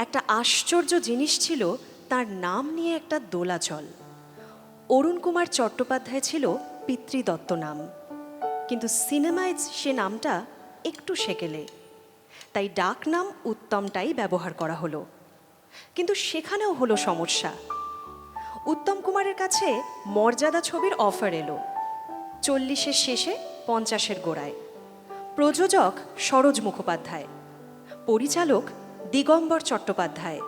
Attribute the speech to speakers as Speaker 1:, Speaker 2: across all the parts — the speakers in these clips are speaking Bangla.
Speaker 1: একটা আশ্চর্য জিনিস ছিল তার নাম নিয়ে একটা দোলাচল। অরুণ কুমার চট্টোপাধ্যায় ছিল পিতৃদত্ত নাম, কিন্তু সিনেমায় সে নামটা একটু সেকেলে, তাই ডাক নাম উত্তমটাই ব্যবহার করা হলো। কিন্তু সেখানেও হলো সমস্যা। উত্তম কুমারের কাছে মর্যাদা ছবির অফার এলো 40-এর শেষে 50-এর গোড়ায়। প্রযোজক সরোজ মুখোপাধ্যায়, পরিচালক দিগম্বর চট্টোপাধ্যায়।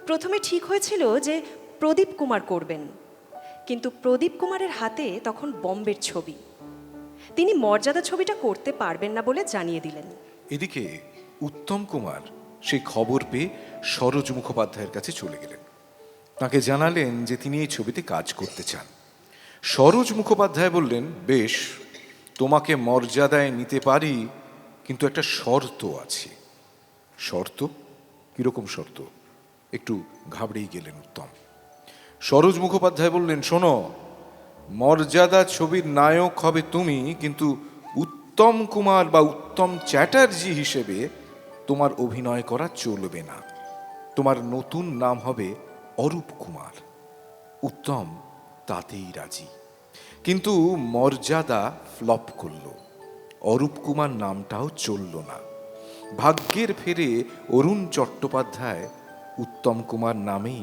Speaker 1: প্রথমে ঠিক হয়েছিল যে প্রদীপ কুমার করবেন, কিন্তু প্রদীপ কুমারের হাতে তখন বম্বের ছবি। তিনি মর্যাদা ছবিটা করতে পারবেন না বলে জানিয়ে দিলেন।
Speaker 2: এদিকে উত্তম কুমার সেই খবর পেয়ে সরোজ মুখোপাধ্যায়ের কাছে চলে গেলেন। তাকে জানালেন যে তিনি এই ছবিতে কাজ করতে চান। সরোজ মুখোপাধ্যায় বললেন, বেশ, তোমাকে মর্যাদায় নিতে পারি, কিন্তু একটা শর্ত আছে। শর্ত? কিরকম শর্ত? একটু ঘাবড়েই গেলেন উত্তম। সরোজ মুখোপাধ্যায় বললেন, শোনো, মর্যাদা ছবির নায়ক হবে তুমি, কিন্তু উত্তম কুমার বা উত্তম চ্যাটার্জি হিসেবে তোমার অভিনয় করা চলবে না। তোমার নতুন নাম হবে অরূপ কুমার। উত্তম তাতেই রাজি, কিন্তু মর্যাদা ফ্লপ করল। অরূপ কুমার নামটাও চলল না। ভাগ্যের ফেরে অরুণ চট্টোপাধ্যায় উত্তম কুমার নামেই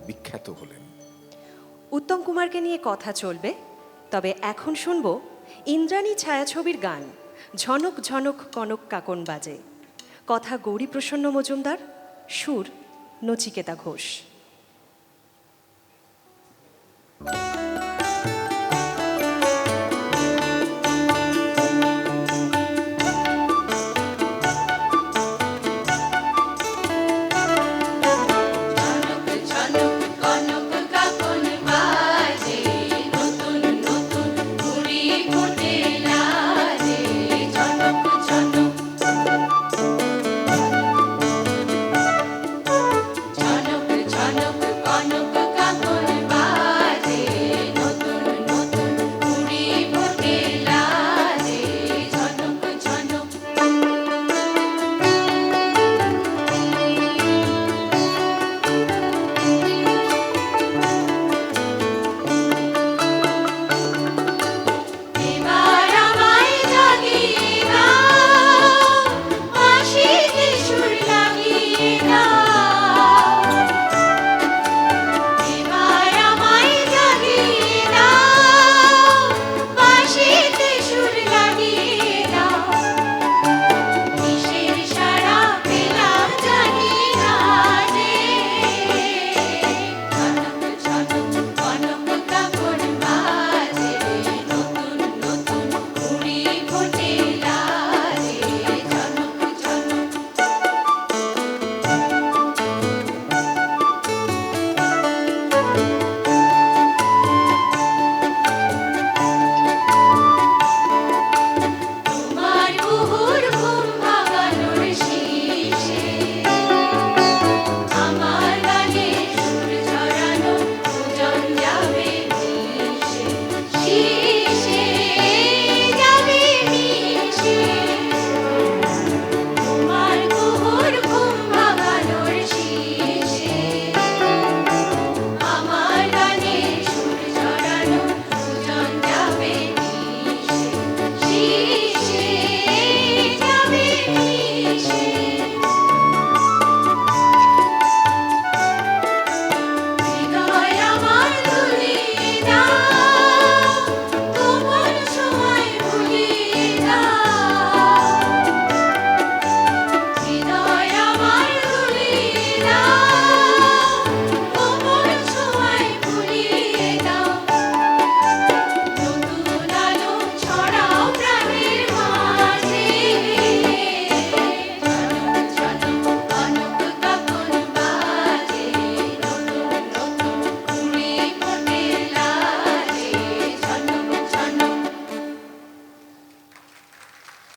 Speaker 2: বিখ্যাত হলেন।
Speaker 1: উত্তম কুমারকে নিয়ে কথা চলবে, তবে এখন শুনব ইন্দ্রাণী ছায়াছবির গান ঝনক ঝনক কনক কাকন বাজে। কথা গৌরীপ্রসন্ন মজুমদার, সুর নচিকেতা ঘোষ।